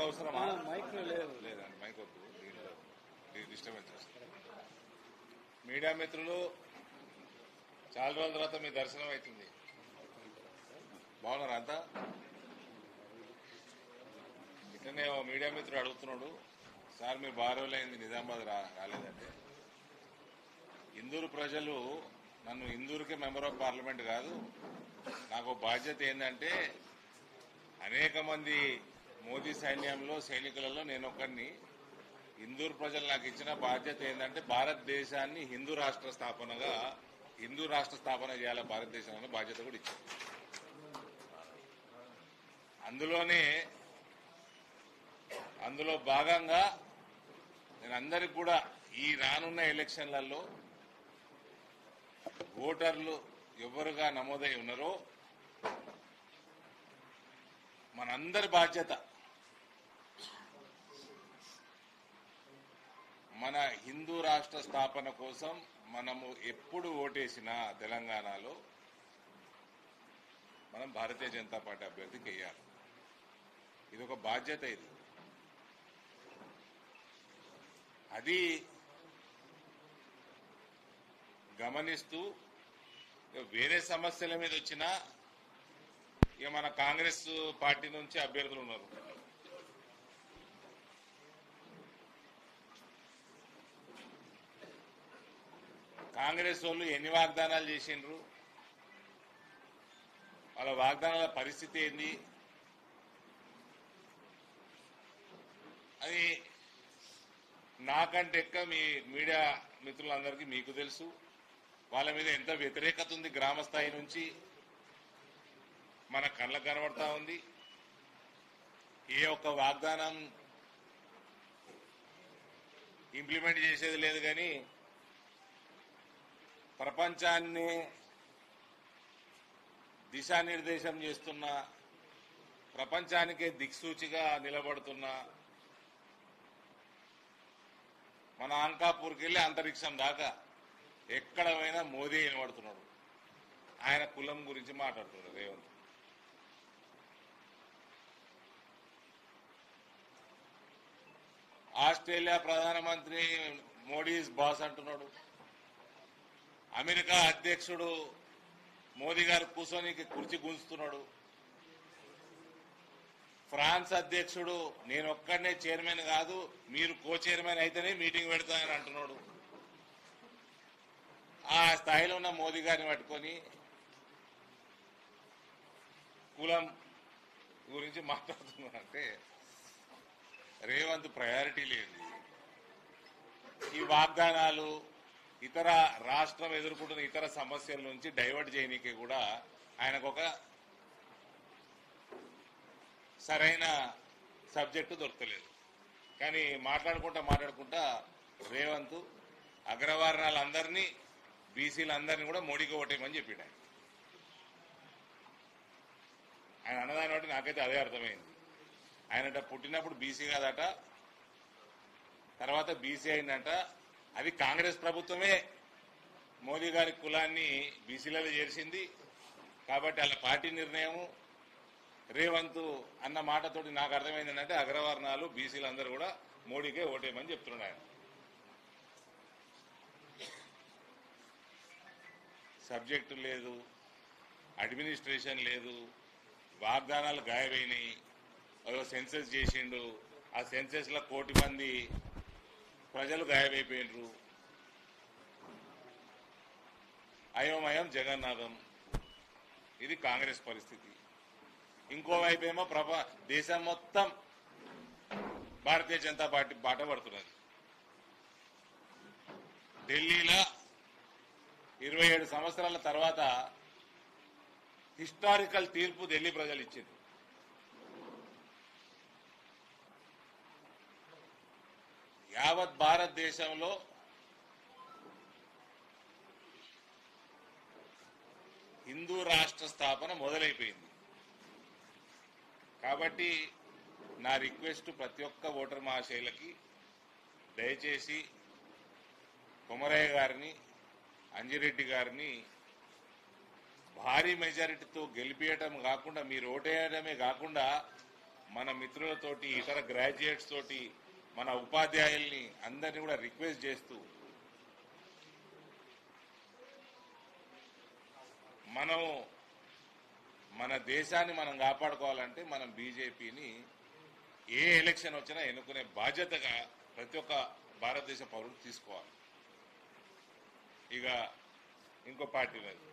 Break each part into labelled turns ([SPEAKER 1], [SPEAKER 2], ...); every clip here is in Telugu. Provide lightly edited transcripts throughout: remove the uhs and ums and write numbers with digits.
[SPEAKER 1] అవసరమా?
[SPEAKER 2] మైక్ లేదు.
[SPEAKER 1] లేదండి, మైక్ వద్దు, దీనిలో డిస్టర్బెన్స్ వస్తుంది. మీడియా మిత్రులు, చాలా రోజుల తర్వాత మీ దర్శనం అవుతుంది. బాగున్నారా అంతా? ఇట్లనే మీడియా మిత్రుడు అడుగుతున్నాడు, సార్ మీరు బాగా రోజులైంది నిజామాబాద్ రాలేదంటే, ఇందూరు ప్రజలు నన్ను ఇందూరుకే మెంబర్ ఆఫ్ పార్లమెంట్ కాదు, నాకు బాధ్యత ఏంటంటే అనేక మంది మోదీ సైన్యంలో సైనికులలో నేను ఒకరిని. ఇందూరు ప్రజలు నాకు ఇచ్చిన బాధ్యత ఏంటంటే భారతదేశాన్ని హిందూ రాష్ట్ర స్థాపన చేయాలి, భారతదేశంలో బాధ్యత కూడా ఇచ్చారు. అందులో భాగంగా నేను అందరికి కూడా ఈ రానున్న ఎలక్షన్లలో ఓటర్లు ఎవరుగా నమోదై ఉన్నారో మనందరి బాధ్యత మన హిందూ రాష్ట్ర స్థాపన కోసం మనము ఎప్పుడు ఓటేసినా తెలంగాణలో మనం భారతీయ జనతా పార్టీ అభ్యర్థికి వేయాలి. ఇది ఒక బాధ్యత. ఇది అది గమనిస్తూ వేరే సమస్యల మీద వచ్చినా ఇక మన కాంగ్రెస్ పార్టీ నుంచి అభ్యర్థులు ఉన్నారు. కాంగ్రెస్ వాళ్ళు ఎన్ని వాగ్దానాలు చేసిండ్రు, వాళ్ళ వాగ్దానాల పరిస్థితి ఏంది, అది నాకంటే ఎక్కువ మీ మీడియా మిత్రులందరికీ మీకు తెలుసు. వాళ్ళ మీద ఎంత వ్యతిరేకత ఉంది గ్రామ స్థాయి నుంచి మన కళ్ళకు కనబడతా ఉంది. ఏ ఒక్క వాగ్దానం ఇంప్లిమెంట్ చేసేది లేదు. కానీ ప్రపంచాన్ని దిశానిర్దేశం చేస్తున్న, ప్రపంచానికే దిక్సూచిగా నిలబడుతున్న మన అంకాపూర్కి వెళ్ళి అంతరిక్షం దాకా ఎక్కడ పోయినా మోదీ వినబడుతున్నాడు. ఆయన కులం గురించి మాట్లాడుతున్నాడు రేవంత్. ఆస్ట్రేలియా ప్రధానమంత్రి మోడీ ఈజ్ బాస్ అంటున్నాడు. అమెరికా అధ్యక్షుడు మోదీ గారు కూర్చొని కుర్చీ గుంజుతున్నాడు. ఫ్రాన్స్ అధ్యక్షుడు నేను ఒక్కడనే చైర్మన్ కాదు, మీరు కో చైర్మన్ అయితేనే మీటింగ్ పెడతానని అంటున్నాడు. ఆ స్థాయిలో ఉన్న మోదీ గారిని పట్టుకొని కులం గురించి మాట్లాడుతున్నారంటే రేవంత్ ప్రయారిటీ లేదు. ఈ వాగ్దానాలు ఇతర రాష్ట్రం ఎదుర్కొంటున్న ఇతర సమస్యల నుంచి డైవర్ట్ చేయనీకి కూడా ఆయనకు ఒక సరైన సబ్జెక్టు దొరకలేదు. కానీ మాట్లాడుకుంటా రేవంత్ అగ్రవర్ణాలందరినీ బీసీలందరినీ కూడా మోడీకి ఓటేయమని చెప్పాడు. ఆయన అన్నదాన్ని బట్టి నాకైతే అదే అర్థమైంది. ఆయనట పుట్టినప్పుడు బీసీ కాదట, తర్వాత బీసీ అయిందంట. అది కాంగ్రెస్ ప్రభుత్వమే మోదీ గారి కులాన్ని బీసీలలో చేర్చింది కాబట్టి వాళ్ళ పార్టీ నిర్ణయము. రేవంత్ అన్న మాటతోటి నాకు అర్థమైంది ఏంటంటే అగ్రవర్ణాలు బీసీలు అందరూ కూడా మోడీకే ఓటేయమని చెప్తున్నాడు ఆయన. సబ్జెక్టు లేదు, అడ్మినిస్ట్రేషన్ లేదు, వాగ్దానాలు గాయమైనాయి. అదో సెన్సెస్ చేసిండు, ఆ సెన్సెస్ లో 1 కోటి మంది ప్రజలు గాయమైపోయినరు. అయోమయం జగన్నాథం. ఇది కాంగ్రెస్ పరిస్థితి. ఇంకోవైపు ఏమో దేశం మొత్తం భారతీయ జనతా పార్టీ బాట పడుతున్నది. ఢిల్లీలో 27 సంవత్సరాల తర్వాత హిస్టారికల్ తీర్పు ఢిల్లీ ప్రజలు ఇచ్చింది. యావత్ భారతదేశంలో హిందూ రాష్ట్ర స్థాపన మొదలైపోయింది. కాబట్టి నా రిక్వెస్ట్ ప్రతి ఒక్క ఓటర్ మహాశైలకి, దయచేసి కొమరయ్య గారిని, అంజిరెడ్డి గారిని భారీ మెజారిటీతో గెలిపియటం కాకుండా, మీరు ఓటేయడమే కాకుండా మన మిత్రులతోటి ఇతర గ్రాడ్యుయేట్స్ తోటి మన ఉపాధ్యాయుల్ని అందరినీ కూడా రిక్వెస్ట్ చేస్తూ మనం మన దేశాన్ని మనం కాపాడుకోవాలంటే మనం బీజేపీని ఏ ఎలక్షన్ వచ్చినా ఎన్నుకునే బాధ్యతగా ప్రతి ఒక్క భారతదేశ పౌరుడు తీసుకోవాలి. ఇక ఇంకో పార్టీ లేదు,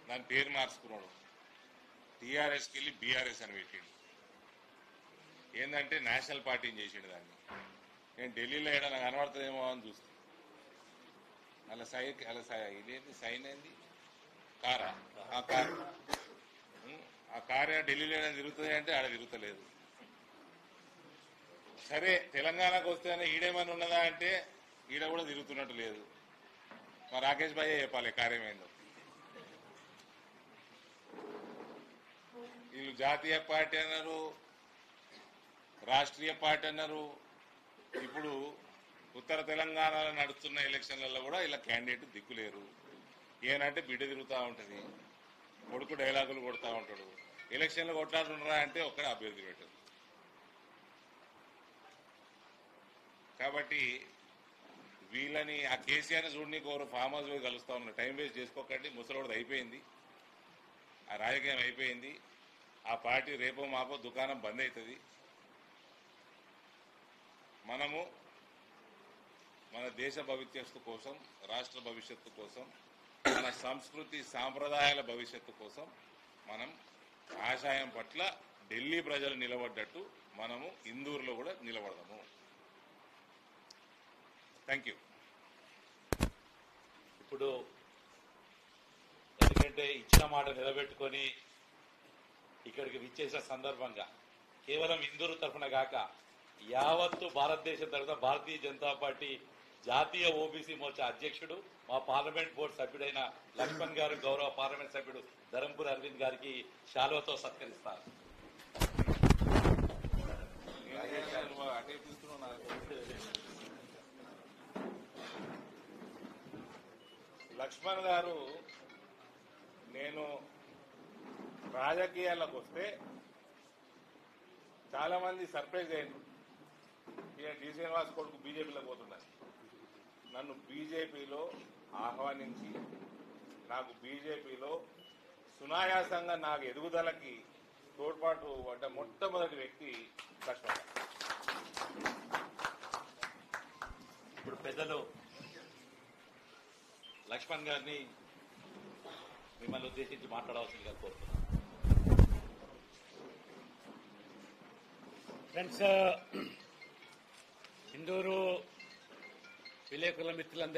[SPEAKER 1] దాని పేరు మార్చుకున్నాడు, టీఆర్ఎస్కి వెళ్ళి బీఆర్ఎస్ అని పెట్టిండు. ఏంటంటే నేషనల్ పార్టీని చేసిండు దాన్ని. నేను ఢిల్లీలో ఏదైనా కనబడుతుందేమో అని చూస్తాను. ఇదేంటి సైన్ ఏంది కారా, ఆ కారు ఢిల్లీలో ఏదైనా తిరుగుతుంది అంటే ఆడ తిరుగుతలేదు. సరే తెలంగాణకు వస్తేనే ఈడేమని ఉన్నదా అంటే ఈడ కూడా తిరుగుతున్నట్టు లేదు. మా రాకేష్ భాయ్ చెప్పాలి కార్యమైందో. వీళ్ళు జాతీయ పార్టీ అన్నారు, రాష్ట్రీయ పార్టీ అన్నారు. ఇప్పుడు ఉత్తర తెలంగాణలో నడుస్తున్న ఎలక్షన్లలో కూడా ఇలా క్యాండిడేట్ దిక్కులేరు. ఏనంటే బిడ్డ తిరుగుతూ ఉంటుంది, కొడుకు డైలాగులు కొడతా ఉంటాడు. ఎలక్షన్లు కొట్లాడుతున్నారా అంటే ఒక్కడే అభ్యర్థి పెట్టదు. కాబట్టి వీళ్ళని ఆ కేసీఆర్ని చూడని కోరు ఫామ్ హౌస్ పోయి కలుస్తా ఉన్నారు. టైం వేస్ట్ చేసుకోకండి, ముసలోడిది అయిపోయింది, ఆ రాజకీయం అయిపోయింది. ఆ పార్టీ రేపో మాపో దుకాణం బంద్ అవుతుంది. మనము మన దేశ భవిష్యత్తు కోసం, రాష్ట్ర భవిష్యత్తు కోసం, మన సంస్కృతి సాంప్రదాయాల భవిష్యత్తు కోసం మనం ఆశయం పట్ల ఢిల్లీ ప్రజలు నిలబడ్డట్టు మనము ఇందూరులో కూడా నిలబడదాము. Thank you.
[SPEAKER 2] ఇప్పుడు ఎందుకంటే ఇచ్చిన మాట నిలబెట్టుకొని ఇక్కడికి విచ్చేసిన సందర్భంగా కేవలం ఇందూరు తరఫున కాక యావత్తు భారతదేశం తరఫున భారతీయ జనతా పార్టీ జాతీయ ఓబీసీ మోర్చా అధ్యక్షుడు, మా పార్లమెంట్ బోర్డు సభ్యుడైన లక్ష్మణ్ గారు, గౌరవ పార్లమెంట్ సభ్యుడు ధరంపూర్ అరవింద్ గారికి శాలువతో సత్కరిస్తారు.
[SPEAKER 1] లక్ష్మణ్ గారు, నేను రాజకీయాలకు వస్తే చాలా మంది సర్ప్రైజ్ అయ్యారు. డి శ్రీనివాస్ కొడుకు బీజేపీలో పోతున్నారు. నన్ను బీజేపీలో ఆహ్వానించి నాకు బీజేపీలో సునాయాసంగా నాకు ఎదుగుదలకి తోడ్పాటు పడ్డ మొట్టమొదటి వ్యక్తి లక్ష్మణ్.
[SPEAKER 2] ఇప్పుడు పెద్దలు లక్ష్మణ్ గారిని మిమ్మల్ని ఉద్దేశించి మాట్లాడవలసిందిగా కోరుతున్నాను.
[SPEAKER 3] ఫ్రెండ్స్, ఇందూరు విలేకరుల మిత్రులందరూ